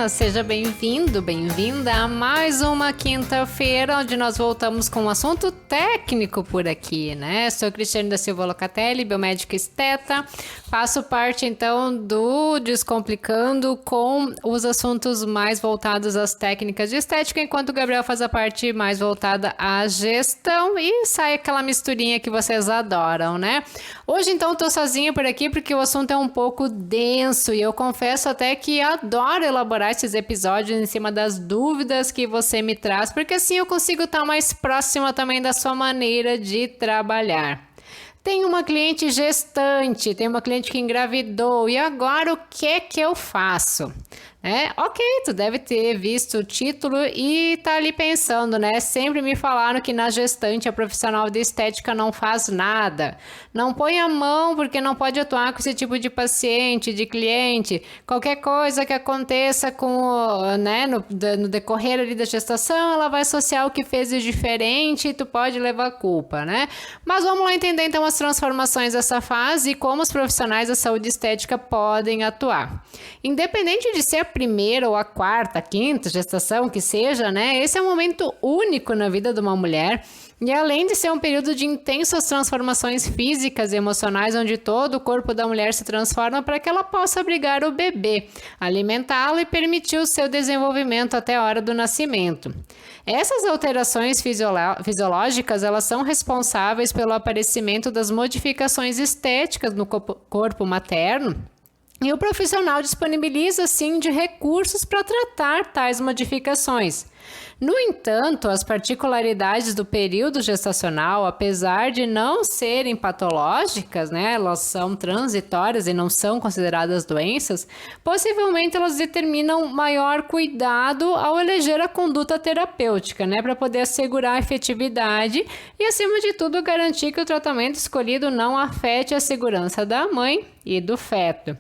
dia! Seja bem-vindo, bem-vinda a mais uma quinta-feira, onde nós voltamos com um assunto técnico por aqui, né? Sou Cristiane da Silva Locatelli, biomédica esteta, faço parte então do Descomplicando com os assuntos mais voltados às técnicas de estética, enquanto o Gabriel faz a parte mais voltada à gestão e sai aquela misturinha que vocês adoram, né? Hoje então eu tô sozinha por aqui porque o assunto é um pouco denso e eu confesso até que adoro elaborar esses episódios em cima das dúvidas que você me traz, porque assim eu consigo estar mais próxima também da sua maneira de trabalhar. Tem uma cliente gestante, tem uma cliente que engravidou, e agora o que eu faço? Ok, tu deve ter visto o título e tá ali pensando, né? Sempre me falaram que na gestante a profissional de estética não faz nada. Não põe a mão porque não pode atuar com esse tipo de paciente, de cliente. Qualquer coisa que aconteça no decorrer ali da gestação, ela vai associar o que fez de diferente e tu pode levar a culpa, né? Mas vamos lá entender então as transformações dessa fase e como os profissionais da saúde estética podem atuar. Independente de ser a primeira ou a quarta, quinta gestação, que seja, né? Esse é um momento único na vida de uma mulher. E além de ser um período de intensas transformações físicas e emocionais, onde todo o corpo da mulher se transforma para que ela possa abrigar o bebê, alimentá-lo e permitir o seu desenvolvimento até a hora do nascimento. Essas alterações fisiológicas, elas são responsáveis pelo aparecimento das modificações estéticas no corpo materno. E o profissional disponibiliza, sim, de recursos para tratar tais modificações. No entanto, as particularidades do período gestacional, apesar de não serem patológicas, né, elas são transitórias e não são consideradas doenças, possivelmente elas determinam maior cuidado ao eleger a conduta terapêutica, né, para poder assegurar a efetividade e, acima de tudo, garantir que o tratamento escolhido não afete a segurança da mãe e do feto.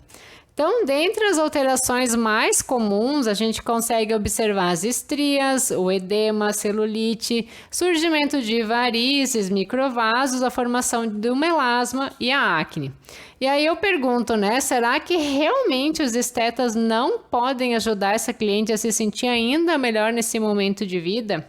Então, dentre as alterações mais comuns, a gente consegue observar as estrias, o edema, a celulite, surgimento de varizes, microvasos, a formação do melasma e a acne. E aí eu pergunto, né, será que realmente os estetas não podem ajudar essa cliente a se sentir ainda melhor nesse momento de vida?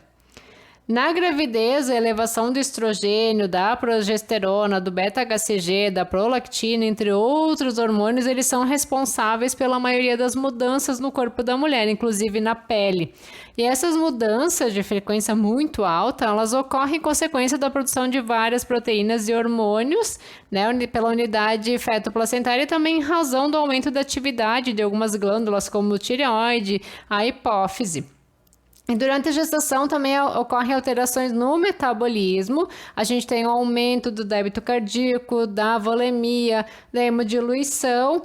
Na gravidez, a elevação do estrogênio, da progesterona, do beta-HCG, da prolactina, entre outros hormônios, eles são responsáveis pela maioria das mudanças no corpo da mulher, inclusive na pele. E essas mudanças de frequência muito alta, elas ocorrem em consequência da produção de várias proteínas e hormônios, né, pela unidade feto-placentária e também em razão do aumento da atividade de algumas glândulas como o tireoide, a hipófise. E durante a gestação também ocorrem alterações no metabolismo, a gente tem o aumento do débito cardíaco, da volemia, da hemodiluição,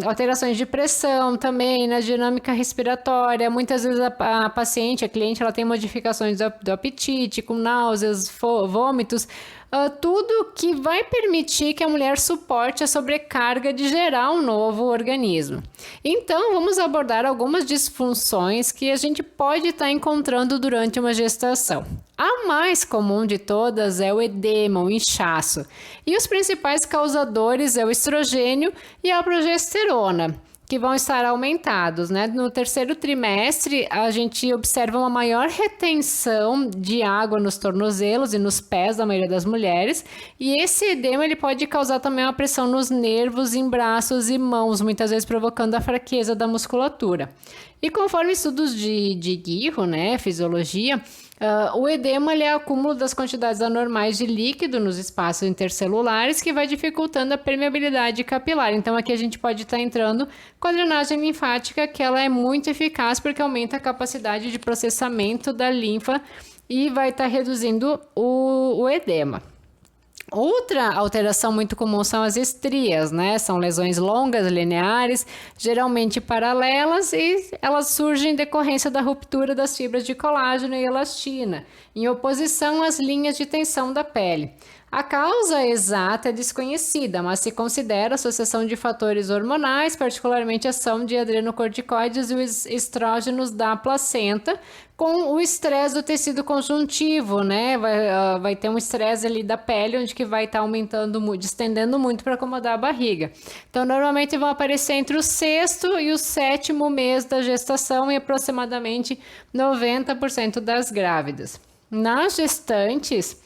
alterações de pressão também, na dinâmica respiratória, muitas vezes a paciente, a cliente, ela tem modificações do apetite, com náuseas, vômitos, tudo que vai permitir que a mulher suporte a sobrecarga de gerar um novo organismo. Então, vamos abordar algumas disfunções que a gente pode estar encontrando durante uma gestação. A mais comum de todas é o edema, o inchaço. E os principais causadores é o estrogênio e a progesterona, que vão estar aumentados, né? No terceiro trimestre, a gente observa uma maior retenção de água nos tornozelos e nos pés da maioria das mulheres, e esse edema ele pode causar também uma pressão nos nervos, em braços e mãos, muitas vezes provocando a fraqueza da musculatura. E conforme estudos de Guiho, né, fisiologia, o edema ele é o acúmulo das quantidades anormais de líquido nos espaços intercelulares que vai dificultando a permeabilidade capilar. Então aqui a gente pode estar entrando com a drenagem linfática, que ela é muito eficaz porque aumenta a capacidade de processamento da linfa e vai estar reduzindo o edema. Outra alteração muito comum são as estrias, né? São lesões longas, lineares, geralmente paralelas, e elas surgem em decorrência da ruptura das fibras de colágeno e elastina, em oposição às linhas de tensão da pele. A causa exata é desconhecida, mas se considera associação de fatores hormonais, particularmente a ação de adrenocorticoides e os estrógenos da placenta, com o estresse do tecido conjuntivo, né? Vai ter um estresse ali da pele, onde que vai estar aumentando muito, distendendo muito para acomodar a barriga. Então, normalmente vão aparecer entre o sexto e o sétimo mês da gestação, em aproximadamente 90% das grávidas. Nas gestantes,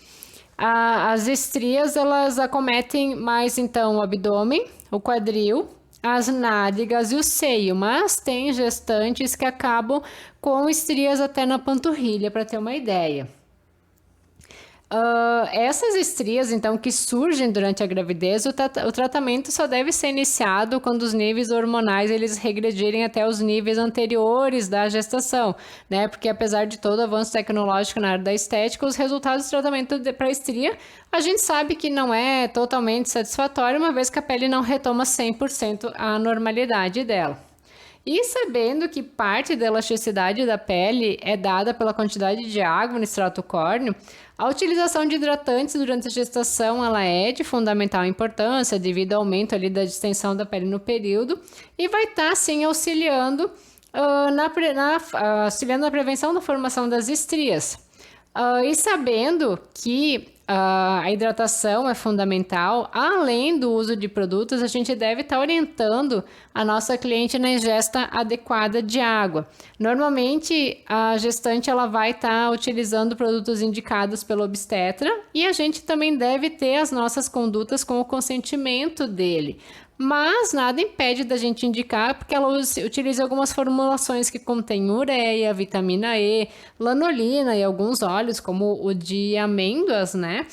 as estrias, elas acometem mais, então, o abdômen, o quadril, as nádegas e o seio, mas tem gestantes que acabam com estrias até na panturrilha, para ter uma ideia. Essas estrias, então, que surgem durante a gravidez, o tratamento só deve ser iniciado quando os níveis hormonais eles regredirem até os níveis anteriores da gestação, né? Porque apesar de todo o avanço tecnológico na área da estética, os resultados do tratamento para estria, a gente sabe que não é totalmente satisfatório, uma vez que a pele não retoma 100% a normalidade dela. E sabendo que parte da elasticidade da pele é dada pela quantidade de água no extrato córneo, a utilização de hidratantes durante a gestação ela é de fundamental importância devido ao aumento ali da distensão da pele no período e vai estar assim auxiliando auxiliando na prevenção da formação das estrias. E sabendo que a hidratação é fundamental, além do uso de produtos, a gente deve estar orientando a nossa cliente na ingesta adequada de água. Normalmente, a gestante ela vai estar utilizando produtos indicados pelo obstetra e a gente também deve ter as nossas condutas com o consentimento dele. Mas nada impede da gente indicar porque ela utiliza algumas formulações que contêm ureia, vitamina E, lanolina e alguns óleos, como o de amêndoas, né?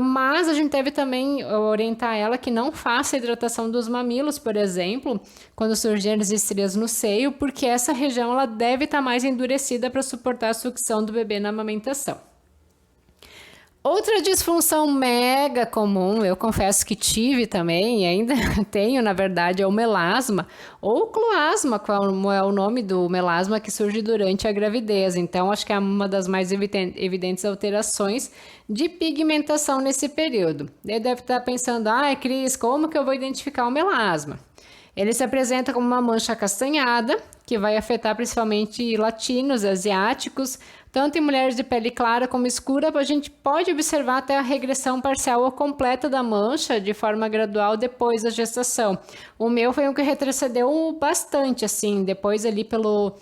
Mas a gente deve também orientar ela que não faça a hidratação dos mamilos, por exemplo, quando surgirem as estrias no seio, porque essa região ela deve estar mais endurecida para suportar a sucção do bebê na amamentação. Outra disfunção mega comum, eu confesso que tive também, e ainda tenho, na verdade, é o melasma, ou cloasma, como é o nome do melasma que surge durante a gravidez. Então, acho que é uma das mais evidentes alterações de pigmentação nesse período. Ele deve estar pensando, Cris, como que eu vou identificar o melasma? Ele se apresenta como uma mancha acastanhada, que vai afetar principalmente latinos, asiáticos, tanto em mulheres de pele clara como escura. A gente pode observar até a regressão parcial ou completa da mancha de forma gradual depois da gestação. O meu foi um que retrocedeu bastante, assim, depois ali pelo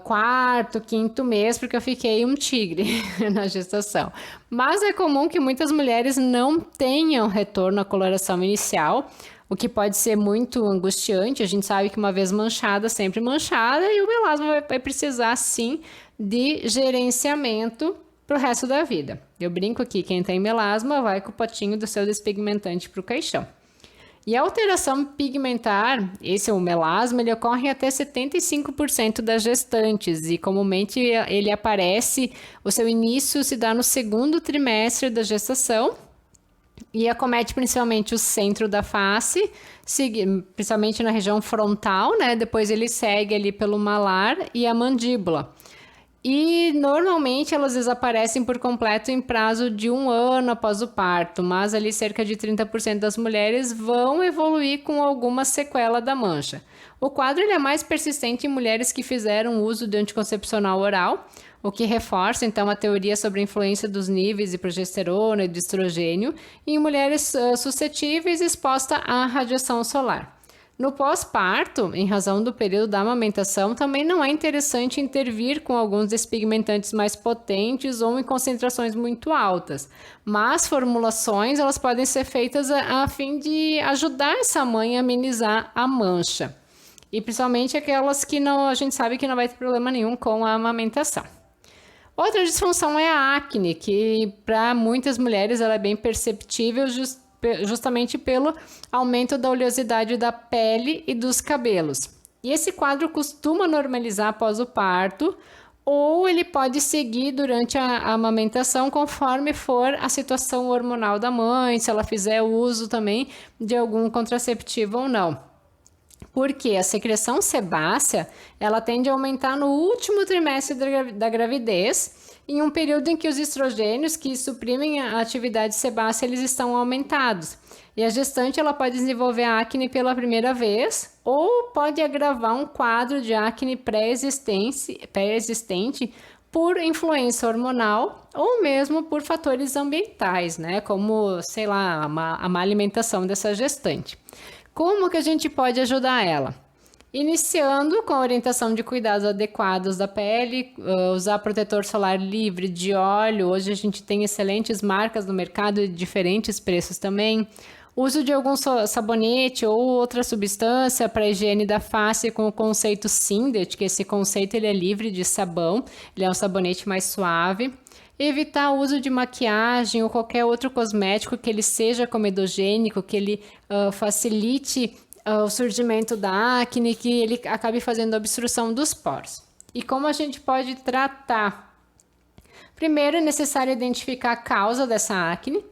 quarto, quinto mês, porque eu fiquei um tigre na gestação. Mas é comum que muitas mulheres não tenham retorno à coloração inicial, o que pode ser muito angustiante. A gente sabe que uma vez manchada, sempre manchada, e o melasma vai precisar, sim, de gerenciamento para o resto da vida. Eu brinco aqui, quem tem melasma vai com o potinho do seu despigmentante para o caixão. E a alteração pigmentar, esse é o melasma, ele ocorre em até 75% das gestantes e comumente ele aparece, o seu início se dá no segundo trimestre da gestação e acomete principalmente o centro da face, principalmente na região frontal, né? Depois ele segue ali pelo malar e a mandíbula. E normalmente elas desaparecem por completo em prazo de 1 ano após o parto, mas ali cerca de 30% das mulheres vão evoluir com alguma sequela da mancha. O quadro ele é mais persistente em mulheres que fizeram uso de anticoncepcional oral, o que reforça então a teoria sobre a influência dos níveis de progesterona e de estrogênio em mulheres suscetíveis expostas à radiação solar. No pós-parto, em razão do período da amamentação, também não é interessante intervir com alguns despigmentantes mais potentes ou em concentrações muito altas, mas formulações elas podem ser feitas a fim de ajudar essa mãe a amenizar a mancha, e principalmente aquelas que a gente sabe que não vai ter problema nenhum com a amamentação. Outra disfunção é a acne, que para muitas mulheres ela é bem perceptível justamente pelo aumento da oleosidade da pele e dos cabelos. E esse quadro costuma normalizar após o parto, ou ele pode seguir durante a amamentação conforme for a situação hormonal da mãe, se ela fizer uso também de algum contraceptivo ou não. Porque a secreção sebácea, ela tende a aumentar no último trimestre da gravidez, em um período em que os estrogênios que suprimem a atividade sebácea, eles estão aumentados. E a gestante, ela pode desenvolver a acne pela primeira vez, ou pode agravar um quadro de acne pré-existente por influência hormonal, ou mesmo por fatores ambientais, né? Como, sei lá, a má alimentação dessa gestante. Como que a gente pode ajudar ela? Iniciando com a orientação de cuidados adequados da pele, usar protetor solar livre de óleo. Hoje a gente tem excelentes marcas no mercado de diferentes preços também. Uso de algum sabonete ou outra substância para higiene da face com o conceito Sindet, que esse conceito ele é livre de sabão, ele é um sabonete mais suave. Evitar o uso de maquiagem ou qualquer outro cosmético que ele seja comedogênico, que ele facilite o surgimento da acne, que ele acabe fazendo obstrução dos poros. E como a gente pode tratar? Primeiro, é necessário identificar a causa dessa acne,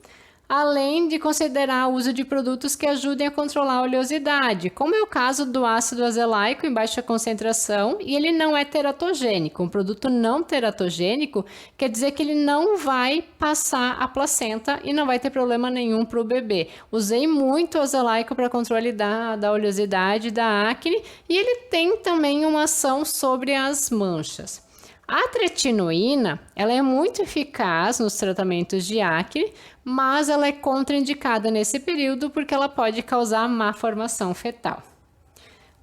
além de considerar o uso de produtos que ajudem a controlar a oleosidade, como é o caso do ácido azelaico em baixa concentração, e ele não é teratogênico. Um produto não teratogênico quer dizer que ele não vai passar a placenta e não vai ter problema nenhum para o bebê. Usei muito azelaico para controle da oleosidade, da acne, e ele tem também uma ação sobre as manchas. A tretinoína, ela é muito eficaz nos tratamentos de acne, mas ela é contraindicada nesse período porque ela pode causar má formação fetal.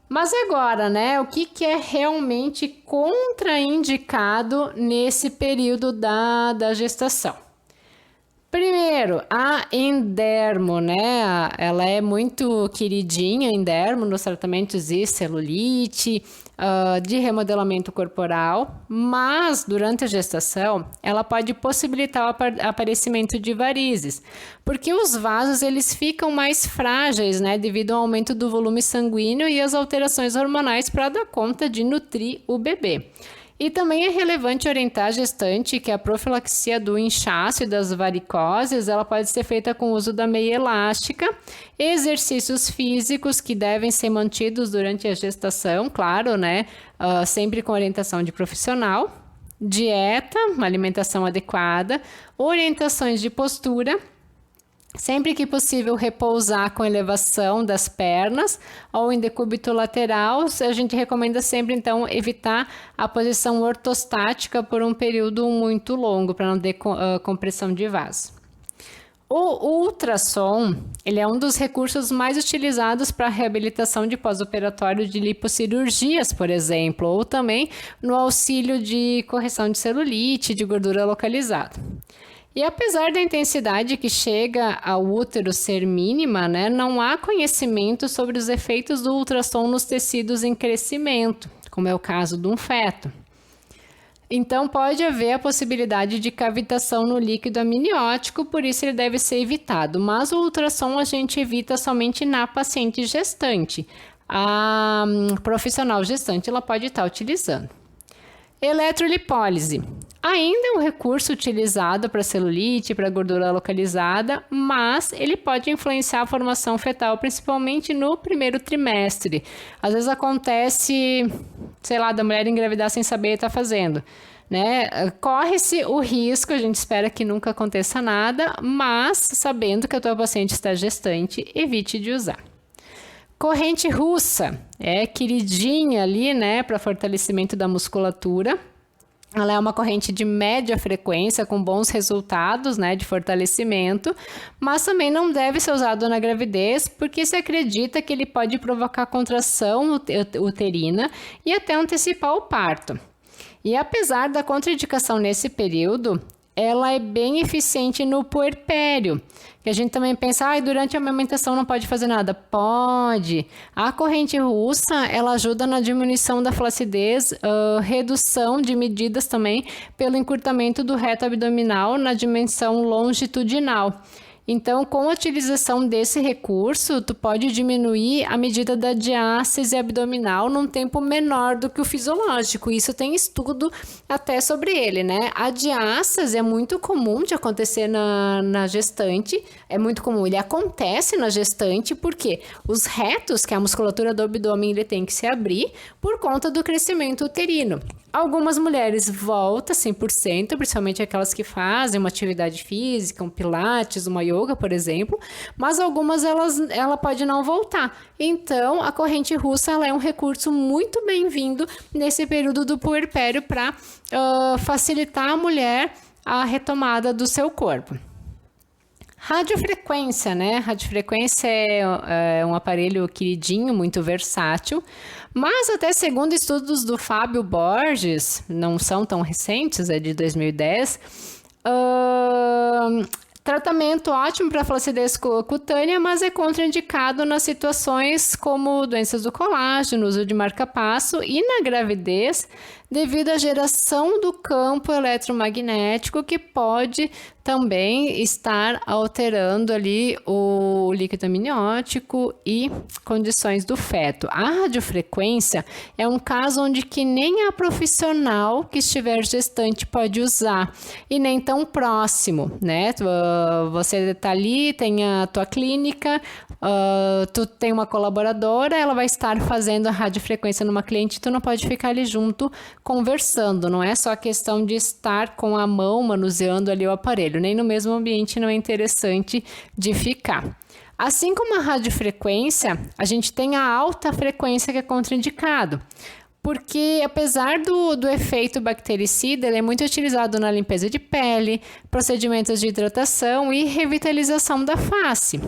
Mas agora, né, o que é realmente contraindicado nesse período da gestação? Primeiro, a endermo, né? Ela é muito queridinha, endermo, nos tratamentos de celulite, de remodelamento corporal, mas durante a gestação, ela pode possibilitar o aparecimento de varizes, porque os vasos eles ficam mais frágeis, né? Devido ao aumento do volume sanguíneo e às alterações hormonais para dar conta de nutrir o bebê. E também é relevante orientar a gestante que a profilaxia do inchaço e das varicoses, ela pode ser feita com o uso da meia elástica, exercícios físicos que devem ser mantidos durante a gestação, claro, né? Sempre com orientação de profissional, dieta, uma alimentação adequada, orientações de postura. Sempre que possível, repousar com elevação das pernas ou em decúbito lateral. A gente recomenda sempre, então, evitar a posição ortostática por um período muito longo, para não ter compressão de vaso. O ultrassom, ele é um dos recursos mais utilizados para a reabilitação de pós-operatório de lipocirurgias, por exemplo, ou também no auxílio de correção de celulite, de gordura localizada. E apesar da intensidade que chega ao útero ser mínima, né, não há conhecimento sobre os efeitos do ultrassom nos tecidos em crescimento, como é o caso de um feto. Então, pode haver a possibilidade de cavitação no líquido amniótico, por isso ele deve ser evitado. Mas o ultrassom a gente evita somente na paciente gestante. A profissional gestante ela pode estar utilizando. Eletrolipólise. Ainda é um recurso utilizado para celulite, para gordura localizada, mas ele pode influenciar a formação fetal, principalmente no primeiro trimestre. Às vezes acontece, sei lá, da mulher engravidar sem saber o que está fazendo, né? Corre-se o risco, a gente espera que nunca aconteça nada, mas sabendo que a tua paciente está gestante, evite de usar. Corrente russa é queridinha ali, né, para fortalecimento da musculatura. Ela é uma corrente de média frequência, com bons resultados, né, de fortalecimento, mas também não deve ser usado na gravidez, porque se acredita que ele pode provocar contração uterina e até antecipar o parto. E apesar da contraindicação nesse período, ela é bem eficiente no puerpério, que a gente também pensa, durante a amamentação não pode fazer nada. Pode. A corrente russa, ela ajuda na diminuição da flacidez, redução de medidas também pelo encurtamento do reto abdominal na dimensão longitudinal. Então, com a utilização desse recurso, tu pode diminuir a medida da diástase abdominal num tempo menor do que o fisiológico. Isso tem estudo até sobre ele, né? A diástase é muito comum de acontecer na gestante, é muito comum. Ele acontece na gestante porque os retos, que é a musculatura do abdômen, ele tem que se abrir por conta do crescimento uterino. Algumas mulheres voltam 100%, principalmente aquelas que fazem uma atividade física, um pilates, uma yoga, por exemplo, mas algumas ela pode não voltar. Então, a corrente russa ela é um recurso muito bem-vindo nesse período do puerpério para facilitar a mulher a retomada do seu corpo. Radiofrequência, né? Radiofrequência é um aparelho queridinho, muito versátil, mas até segundo estudos do Fábio Borges, não são tão recentes, é de 2010, tratamento ótimo para flacidez cutânea, mas é contraindicado nas situações como doenças do colágeno, uso de marca-passo e na gravidez, devido à geração do campo eletromagnético que pode também estar alterando ali o líquido amniótico e condições do feto. A radiofrequência é um caso onde que nem a profissional que estiver gestante pode usar e nem tão próximo, né? Você tá ali, tem a tua clínica, tu tem uma colaboradora, ela vai estar fazendo a radiofrequência numa cliente, tu não pode ficar ali junto conversando, não é só questão de estar com a mão manuseando ali o aparelho, nem no mesmo ambiente não é interessante de ficar. Assim como a radiofrequência, a gente tem a alta frequência que é contraindicado, porque apesar do efeito bactericida, ele é muito utilizado na limpeza de pele, procedimentos de hidratação e revitalização da face.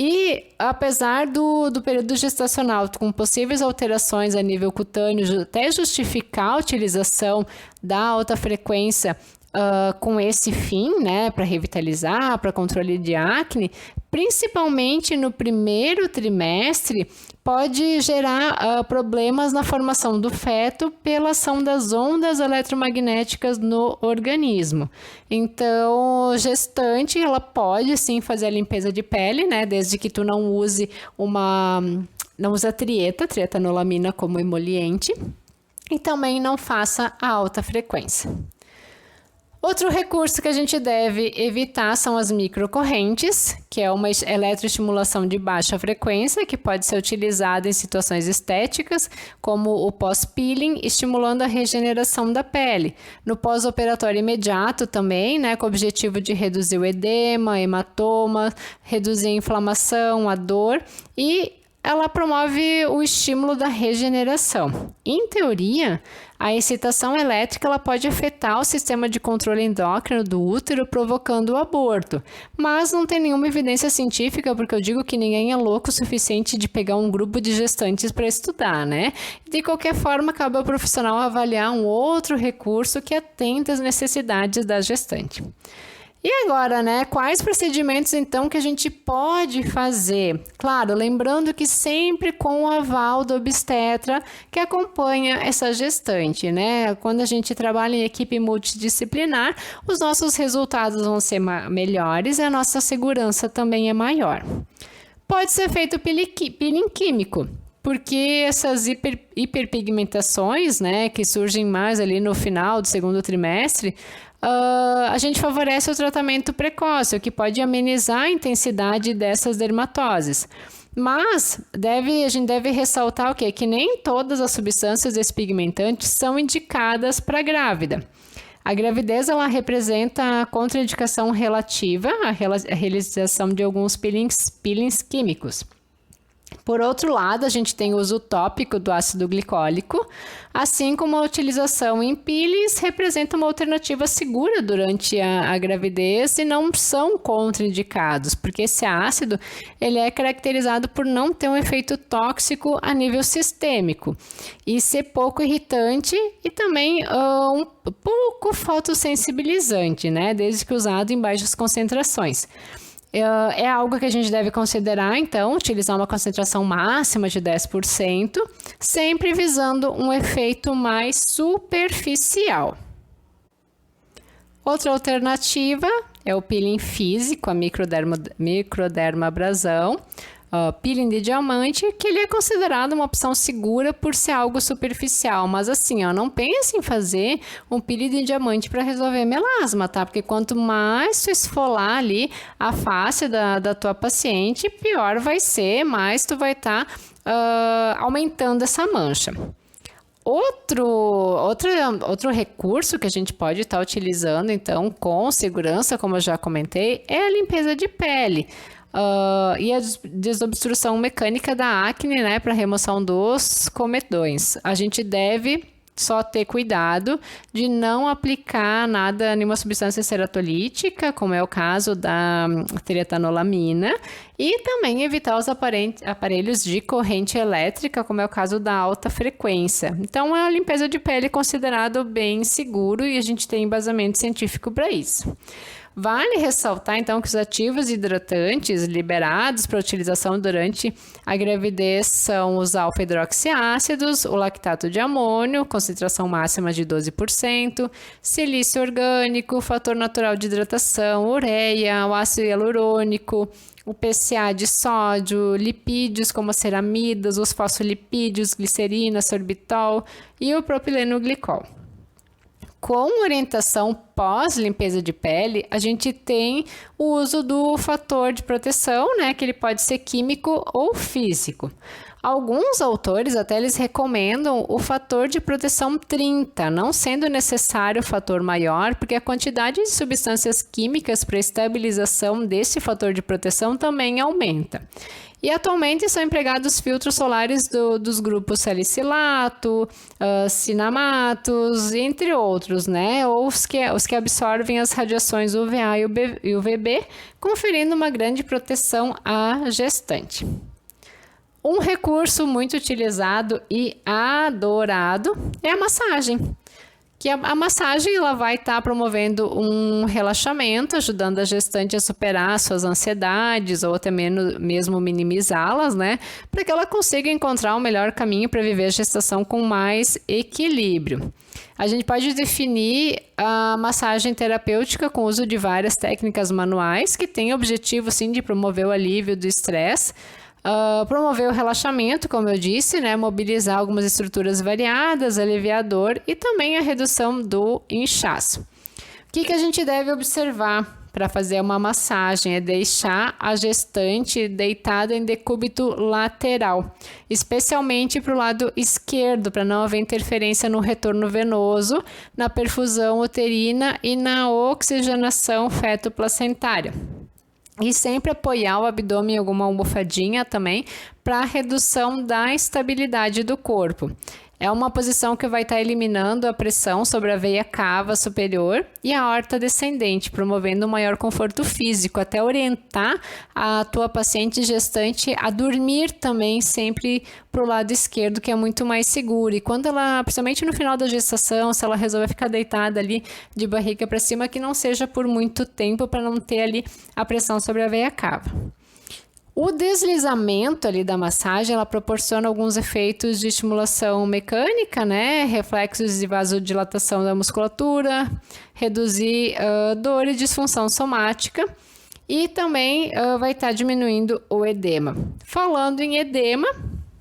E apesar do período gestacional com possíveis alterações a nível cutâneo, até justificar a utilização da alta frequência com esse fim, né, para revitalizar, para controle de acne, principalmente no primeiro trimestre, pode gerar problemas na formação do feto pela ação das ondas eletromagnéticas no organismo. Então, gestante, ela pode sim fazer a limpeza de pele, né, desde que tu não use não usa trietanolamina como emoliente, e também não faça a alta frequência. Outro recurso que a gente deve evitar são as microcorrentes, que é uma eletroestimulação de baixa frequência, que pode ser utilizada em situações estéticas, como o pós-peeling, estimulando a regeneração da pele. No pós-operatório imediato também, né, com o objetivo de reduzir o edema, hematoma, reduzir a inflamação, a dor e ela promove o estímulo da regeneração. Em teoria, a excitação elétrica ela pode afetar o sistema de controle endócrino do útero, provocando o aborto. Mas não tem nenhuma evidência científica, porque eu digo que ninguém é louco o suficiente de pegar um grupo de gestantes para estudar, né? De qualquer forma, cabe ao profissional avaliar um outro recurso que atenda às necessidades da gestante. E agora, né? Quais procedimentos, então, que a gente pode fazer? Claro, lembrando que sempre com o aval do obstetra que acompanha essa gestante, né? Quando a gente trabalha em equipe multidisciplinar, os nossos resultados vão ser melhores e a nossa segurança também é maior. Pode ser feito peeling químico, porque essas hiperpigmentações, né, que surgem mais ali no final do segundo trimestre, a gente favorece o tratamento precoce, o que pode amenizar a intensidade dessas dermatoses. Mas a gente deve ressaltar o quê? Que nem todas as substâncias despigmentantes são indicadas para a grávida. A gravidez ela representa a contraindicação relativa à realização de alguns peelings químicos. Por outro lado, a gente tem o uso tópico do ácido glicólico, assim como a utilização em peelings representa uma alternativa segura durante a gravidez e não são contraindicados, porque esse ácido ele é caracterizado por não ter um efeito tóxico a nível sistêmico e ser pouco irritante e também um pouco fotossensibilizante, né, desde que usado em baixas concentrações. É algo que a gente deve considerar, então, utilizar uma concentração máxima de 10%, sempre visando um efeito mais superficial. Outra alternativa é o peeling físico, a microdermabrasão, peeling de diamante, que ele é considerado uma opção segura por ser algo superficial, mas assim, não pense em fazer um peeling de diamante para resolver melasma, tá? Porque quanto mais tu esfolar ali a face da tua paciente, pior vai ser, mais tu vai estar aumentando essa mancha. Outro recurso que a gente pode estar utilizando, então, com segurança, como eu já comentei, é a limpeza de pele. E a desobstrução mecânica da acne, né, para remoção dos comedões. A gente deve só ter cuidado de não aplicar nada, nenhuma substância ceratolítica, como é o caso da trietanolamina, e também evitar os aparelhos de corrente elétrica, como é o caso da alta frequência. Então, a limpeza de pele é considerado bem seguro e a gente tem embasamento científico para isso. Vale ressaltar, então, que os ativos hidratantes liberados para utilização durante a gravidez são os alfa-hidroxiácidos, o lactato de amônio, concentração máxima de 12%, silício orgânico, fator natural de hidratação, ureia, o ácido hialurônico, o PCA de sódio, lipídios como ceramidas, os fosfolipídios, glicerina, sorbitol e o propileno glicol. Com orientação pós-limpeza de pele, a gente tem o uso do fator de proteção, né, que ele pode ser químico ou físico. Alguns autores até eles recomendam o fator de proteção 30, não sendo necessário o fator maior, porque a quantidade de substâncias químicas para estabilização desse fator de proteção também aumenta. E atualmente são empregados filtros solares dos grupos salicilato, cinamatos, entre outros, né? Ou os que absorvem as radiações UVA e UVB, conferindo uma grande proteção à gestante. Um recurso muito utilizado e adorado é a massagem. Que a massagem ela vai estar promovendo um relaxamento, ajudando a gestante a superar suas ansiedades ou até mesmo minimizá-las, né? Para que ela consiga encontrar o melhor caminho para viver a gestação com mais equilíbrio. A gente pode definir a massagem terapêutica com o uso de várias técnicas manuais que têm o objetivo, sim, de promover o alívio do estresse, promover o relaxamento, como eu disse, né? Mobilizar algumas estruturas variadas, aliviar a dor e também a redução do inchaço. O que a gente deve observar para fazer uma massagem? É deixar a gestante deitada em decúbito lateral, especialmente para o lado esquerdo, para não haver interferência no retorno venoso, na perfusão uterina e na oxigenação feto-placentária. E sempre apoiar o abdômen em alguma almofadinha também para redução da estabilidade do corpo. É uma posição que vai estar eliminando a pressão sobre a veia cava superior e a aorta descendente, promovendo um maior conforto físico, até orientar a tua paciente gestante a dormir também sempre para o lado esquerdo, que é muito mais seguro. E quando ela, principalmente no final da gestação, se ela resolver ficar deitada ali de barriga para cima, que não seja por muito tempo para não ter ali a pressão sobre a veia cava. O deslizamento ali da massagem, ela proporciona alguns efeitos de estimulação mecânica, né? Reflexos de vasodilatação da musculatura, reduzir dor e disfunção somática e também vai estar diminuindo o edema. Falando em edema,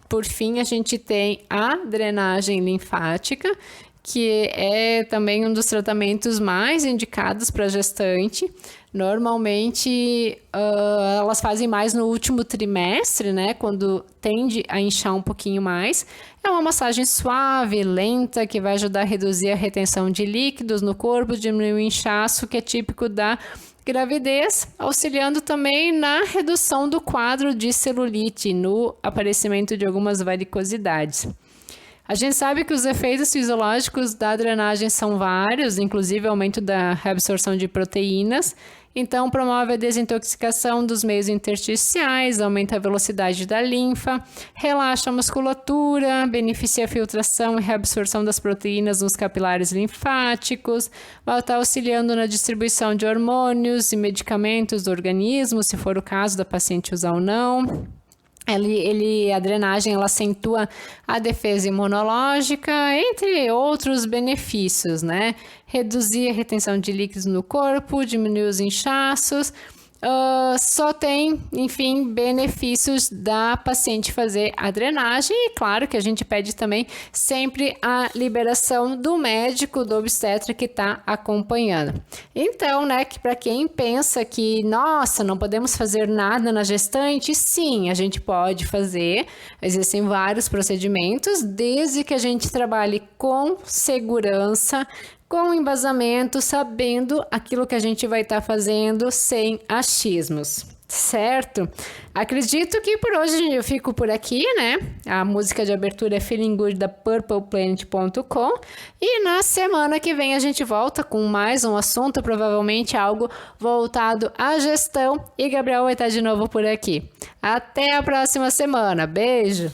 por fim, a gente tem a drenagem linfática, que é também um dos tratamentos mais indicados para gestante. Normalmente, elas fazem mais no último trimestre, né? Quando tende a inchar um pouquinho mais. É uma massagem suave, lenta, que vai ajudar a reduzir a retenção de líquidos no corpo, diminuir o inchaço, que é típico da gravidez, auxiliando também na redução do quadro de celulite, no aparecimento de algumas varicosidades. A gente sabe que os efeitos fisiológicos da drenagem são vários, inclusive aumento da reabsorção de proteínas. Então, promove a desintoxicação dos meios intersticiais, aumenta a velocidade da linfa, relaxa a musculatura, beneficia a filtração e reabsorção das proteínas nos capilares linfáticos, vai estar auxiliando na distribuição de hormônios e medicamentos do organismo, se for o caso da paciente usar ou não. A drenagem ela acentua a defesa imunológica, entre outros benefícios, né? Reduzir a retenção de líquidos no corpo, diminuir os inchaços. Só tem, enfim, benefícios da paciente fazer a drenagem e claro que a gente pede também sempre a liberação do médico, do obstetra que está acompanhando. Então, né, que para quem pensa que, nossa, não podemos fazer nada na gestante, sim, a gente pode fazer, existem vários procedimentos, desde que a gente trabalhe com segurança, com embasamento, sabendo aquilo que a gente vai estar fazendo sem achismos, certo? Acredito que por hoje eu fico por aqui, né? A música de abertura é Feeling Good da purpleplanet.com e na semana que vem a gente volta com mais um assunto, provavelmente algo voltado à gestão e Gabriel vai estar de novo por aqui. Até a próxima semana. Beijo!